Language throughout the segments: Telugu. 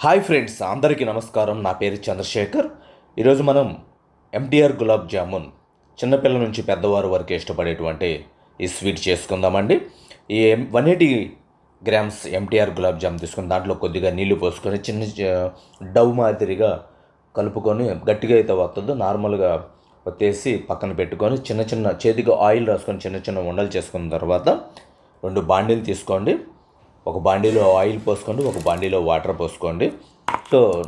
హాయ్ ఫ్రెండ్స్, అందరికీ నమస్కారం. నా పేరు చంద్రశేఖర్. ఈరోజు మనం ఎంటీఆర్ గులాబ్ జామున్ చిన్నపిల్లల నుంచి పెద్దవారు వరకు ఇష్టపడేటువంటి ఈ స్వీట్ చేసుకుందామండి. ఈ 180 గ్రామ్స్ ఎంటీఆర్ గులాబ్ జామ్ తీసుకుని దాంట్లో కొద్దిగా నీళ్లు పోసుకొని డవ్ మాదిరిగా కలుపుకొని, గట్టిగా అయితే వస్తుందో నార్మల్గా వచ్చేసి పక్కన పెట్టుకొని చేతికి ఆయిల్ రాసుకొని చిన్న ఉండలు చేసుకున్న తర్వాత 2 బాండీలు తీసుకోండి. ఒక బాండీలో ఆయిల్ పోసుకోండి, ఒక బాండీలో వాటర్ పోసుకోండి.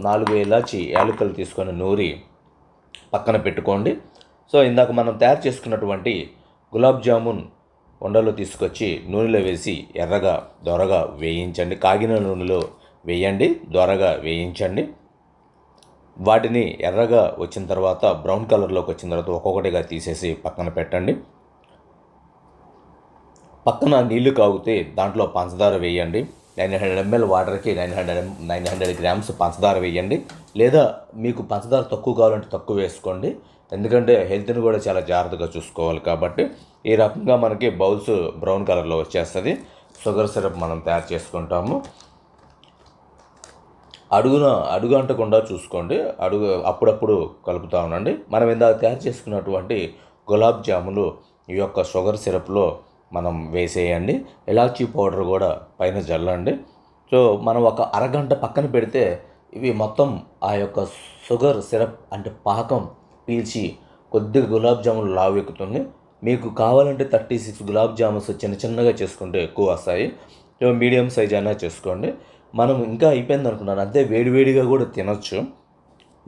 4 ఇలాచి యాలకులు తీసుకొని నూరి పక్కన పెట్టుకోండి. ఇందాక మనం తయారు చేసుకున్నటువంటి గులాబ్ జామున్ ఉండలు తీసుకొచ్చి నూనెలో వేసి దోరగా వేయించండి. కాగిన నూనెలో వేయండి, దోరగా వేయించండి. వాటిని ఎర్రగా వచ్చిన తర్వాత, బ్రౌన్ కలర్లోకి వచ్చిన తర్వాత ఒక్కొక్కటిగా తీసేసి పక్కన పెట్టండి. పక్కన నీళ్లు కాగితే దాంట్లో పంచదార వేయండి. 900 ml వాటర్కి 900 గ్రామ్స్ పంచదార వేయండి. లేదా మీకు పంచదార తక్కువ కావాలంటే తక్కువ వేసుకోండి, ఎందుకంటే హెల్త్ని కూడా చాలా జాగ్రత్తగా చూసుకోవాలి కాబట్టి. ఈ రకంగా మనకి బౌల్స్ బ్రౌన్ కలర్లో వచ్చేస్తుంది. షుగర్ సిరప్ మనం తయారు చేసుకుంటాము. అడుగు అంటకుండా చూసుకోండి, అప్పుడప్పుడు కలుపుతూ ఉండండి. మనం ఇందాక తయారు చేసుకున్నటువంటి గులాబ్ జాములు ఈ యొక్క షుగర్ సిరప్లో మనం వేసేయండి. ఇలాచీ పౌడర్ కూడా పైన జల్లండి. మనం ఒక అరగంట పక్కన పెడితే ఇవి మొత్తం ఆ యొక్క షుగర్ సిరప్ అంటే పాకం పీల్చి కొద్దిగా గులాబ్ జాములు లావు ఎక్కుతుంది. మీకు కావాలంటే 36 గులాబ్ జామున్స్ చిన్నగా చేసుకుంటే ఎక్కువ వస్తాయి. మీడియం సైజ్ అయినా చేసుకోండి. మనం ఇంకా అయిపోయింది అనుకున్నాను, అంతే వేడివేడిగా కూడా తినొచ్చు.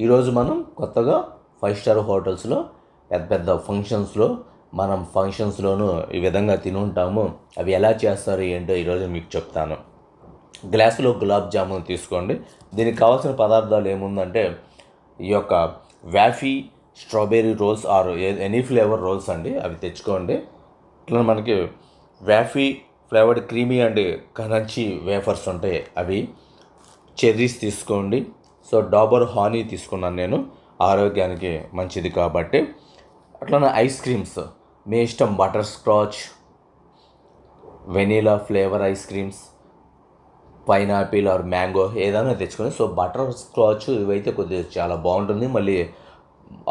ఈరోజు మనం కొత్తగా 5 స్టార్ హోటల్స్లో పెద్ద ఫంక్షన్స్లోనూ ఈ విధంగా తిని ఉంటాము. అవి ఎలా చేస్తారు ఏంటో ఈరోజు మీకు చెప్తాను. గ్లాసులో గులాబ్ జామున్ తీసుకోండి. దీనికి కావాల్సిన పదార్థాలు ఏముందంటే, ఈ యొక్క వ్యాఫీ strawberry rolls or any flavour rolls అండి, అవి తెచ్చుకోండి. ఇట్లా మనకి వ్యాఫీ flavoured creamy and crunchy wafers ఉంటాయి, అవి. చెర్రీస్ తీసుకోండి. డాబర్ హానీ తీసుకున్నాను నేను, ఆరోగ్యానికి మంచిది కాబట్టి. అట్లనే ఐస్ క్రీమ్స్ మీ ఇష్టం, butterscotch, vanilla flavour ice creams, pineapple or mango ఏదైనా తెచ్చుకొని. బటర్ స్కాచ్ ఇవైతే కొద్దిగా చాలా బాగుంటుంది. మళ్ళీ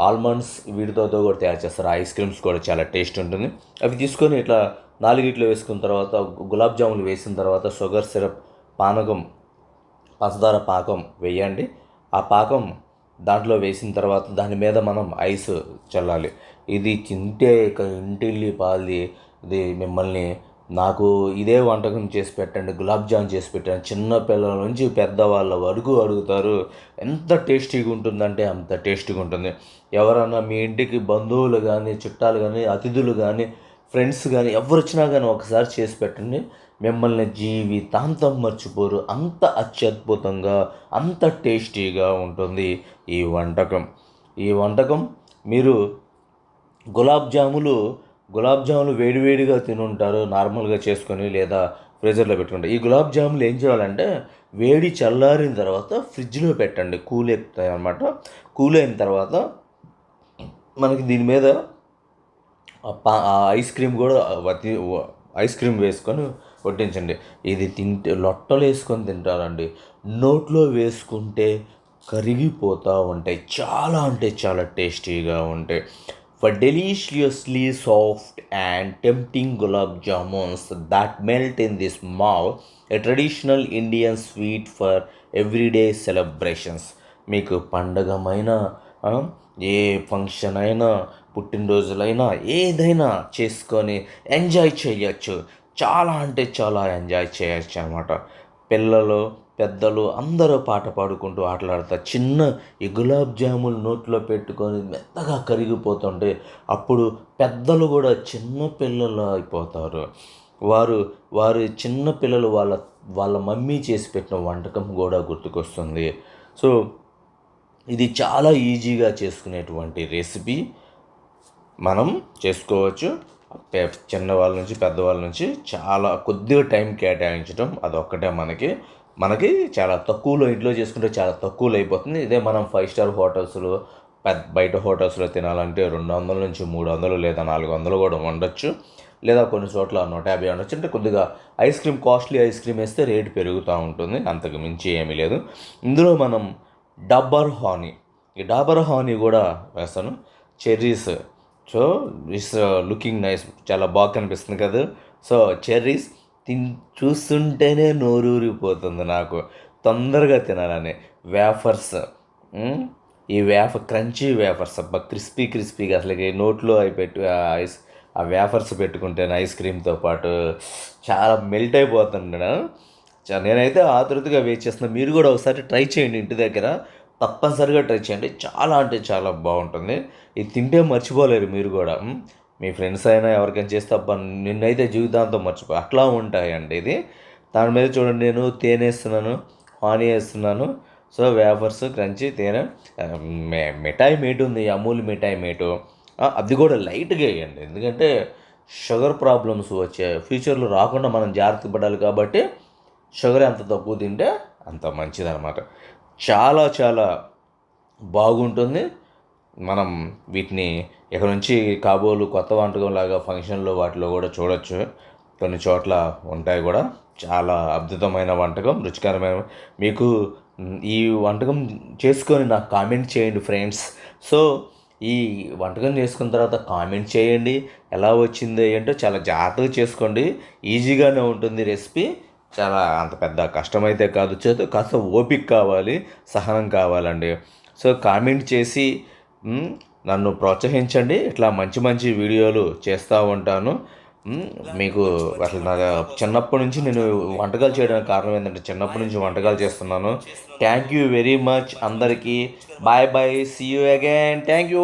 ఆల్మండ్స్ వీటితో కూడా తయారు చేస్తారు, ఐస్ క్రీమ్స్ కూడా చాలా టేస్ట్ ఉంటుంది. అవి తీసుకొని ఇట్లా 4 వేసుకున్న తర్వాత, గులాబ్ జాములు వేసిన తర్వాత షుగర్ సిరప్ పంచదార పాకం వేయండి. ఆ పాకం దాంట్లో వేసిన తర్వాత దాని మీద మనం ఐస్ చల్లాలి. ఇది తింటే ఇంటిల్లి పాది. ఇది నాకు ఇదే వంటకం చేసి పెట్టండి, గులాబ్ జామ్ చేసి పెట్టండి, చిన్న పిల్లల నుంచి పెద్దవాళ్ళ వరకు అడుగుతారు. ఎంత టేస్టీగా ఉంటుందంటే అంత టేస్టీగా ఉంటుంది. ఎవరన్నా మీ ఇంటికి బంధువులు కానీ, చుట్టాలు కానీ, అతిథులు కానీ, ఫ్రెండ్స్ కానీ ఎవరు వచ్చినా కానీ ఒకసారి చేసి పెట్టండి, మిమ్మల్ని జీవితాంతం మర్చిపోరు. అంత అత్యద్భుతంగా, అంత టేస్టీగా ఉంటుంది ఈ వంటకం. మీరు గులాబ్ జాములు వేడివేడిగా తినుంటారు, నార్మల్గా చేసుకొని, లేదా ఫ్రీజర్లో పెట్టుకుంటారు. ఈ గులాబ్ జాములు ఏం చేయాలంటే, వేడి చల్లారిన తర్వాత ఫ్రిడ్జ్లో పెట్టండి, కూల్ ఎక్కుతాయి అన్నమాట. కూల్ అయిన తర్వాత మనకి దీని మీద ఐస్ క్రీమ్ వేసుకొని వడ్డించండి. ఇది తింటే లొట్టలు వేసుకొని తింటారండి, నోట్లో వేసుకుంటే కరిగిపోతూ ఉంటాయి. చాలా అంటే చాలా టేస్టీగా ఉంటాయి. For deliciously soft and tempting gulab jamuns that melt in this mouth, a traditional Indian sweet for everyday celebrations. మీకు పండగమైన, ఏ ఫంక్షన్ అయినా, పుట్టినరోజులైనా ఏదైనా చేసుకొని ఎంజాయ్ చేయొచ్చు. చాలా అంటే చాలా ఎంజాయ్ చేయొచ్చు అన్నమాట. పిల్లలు పెద్దలు అందరూ పాట పాడుకుంటూ ఆటలాడుతారు. ఈ గులాబ్ జాములు నోట్లో పెట్టుకొని మెత్తగా కరిగిపోతుంటే అప్పుడు పెద్దలు కూడా చిన్న పిల్లలు అయిపోతారు. వారు చిన్న పిల్లలు వాళ్ళ మమ్మీ చేసి పెట్టిన వంటకం కూడా గుర్తుకొస్తుంది. ఇది చాలా ఈజీగా చేసుకునేటువంటి రెసిపీ, మనం చేసుకోవచ్చు. చిన్నవాళ్ళ నుంచి పెద్దవాళ్ళ నుంచి చాలా కొద్దిగా టైం కేటాయించడం, అదొక్కటే మనకి చాలా తక్కువలో, ఇంట్లో చేసుకుంటే చాలా తక్కువలో అయిపోతుంది. ఇదే మనం 5 స్టార్ హోటల్స్లో, బయట హోటల్స్లో తినాలంటే 200 నుంచి 300 లేదా 400 కూడా ఉండొచ్చు. లేదా కొన్ని చోట్ల 150 ఉండొచ్చు. అంటే కొద్దిగా ice cream costly ice cream వేస్తే రేటు పెరుగుతూ ఉంటుంది, అంతకు మించి ఏమీ లేదు. ఇందులో మనం డాబర్ హానీ, ఈ డాబర్ హానీ కూడా వేస్తాను. Cherries, so it's looking nice, చాలా బాగా కనిపిస్తుంది కదా. సో చెర్రీస్ చూస్తుంటేనే నోరూరిపోతుంది నాకు, తొందరగా తినాలని. వేఫర్స్, ఈ క్రంచీ వేఫర్స్, అబ్బా క్రిస్పీగా అసలుకి నోట్లో అవి పెట్టి ఆ వేఫర్స్ పెట్టుకుంటే ఐస్ క్రీమ్తో పాటు చాలా మెల్ట్ అయిపోతుండే. నేనైతే ఆతృతగా వెయిట్ చేస్తున్నా. మీరు కూడా ఒకసారి ట్రై చేయండి ఇంటి దగ్గర, తప్పనిసరిగా ట్రై చేయండి. చాలా అంటే చాలా బాగుంటుంది. ఇది తింటే మర్చిపోలేరు మీరు కూడా. మీ ఫ్రెండ్స్ అయినా ఎవరికైనా చేస్తే అబ్బా నిన్నైతే జీవితాంతం మర్చిపో అట్లా ఉంటాయండి ఇది. దాని మీద చూడండి, నేను తేనె వేస్తున్నాను, హానీ వేస్తున్నాను. సో వేఫర్స్, క్రంచీ, తేనె, మిఠాయి మేటు ఉంది, అమూల్ మిఠాయి మేటు, అది కూడా లైట్గా వేయండి. ఎందుకంటే షుగర్ ప్రాబ్లమ్స్ వచ్చే ఫ్యూచర్లో రాకుండా మనం జాగ్రత్త పడాలి కాబట్టి షుగర్ ఎంత తక్కువ తింటే అంత మంచిదన్నమాట. చాలా చాలా బాగుంటుంది. మనం వీటిని ఇక్కడ నుంచి కాబోలు కొత్త వంటకం లాగా ఫంక్షన్లో వాటిలో కూడా చూడొచ్చు. కొన్ని చోట్ల ఉంటాయి కూడా. చాలా అద్భుతమైన వంటకం, రుచికరమైన. మీకు ఈ వంటకం చేసుకొని నాకు కామెంట్ చేయండి ఫ్రెండ్స్. సో ఈ వంటకం చేసుకున్న తర్వాత కామెంట్ చేయండి ఎలా వచ్చింది ఏంటో. చాలా జాగ్రత్తగా చేసుకోండి, ఈజీగానే ఉంటుంది రెసిపీ. చాలా అంత పెద్ద కష్టమైతే కాదు, కాస్త ఓపిక కావాలి, సహనం కావాలండి. సో కామెంట్ చేసి నన్ను ప్రోత్సహించండి. ఇట్లా మంచి మంచి వీడియోలు చేస్తూ ఉంటాను. మీకు అసలు నా చిన్నప్పటి నుంచి నేను వంటకాలు చేయడానికి కారణం ఏంటంటే చిన్నప్పటి నుంచి వంటకాలు చేస్తున్నాను. థ్యాంక్ యూ వెరీ మచ్ అందరికీ. Bye bye, see you again. Thank you.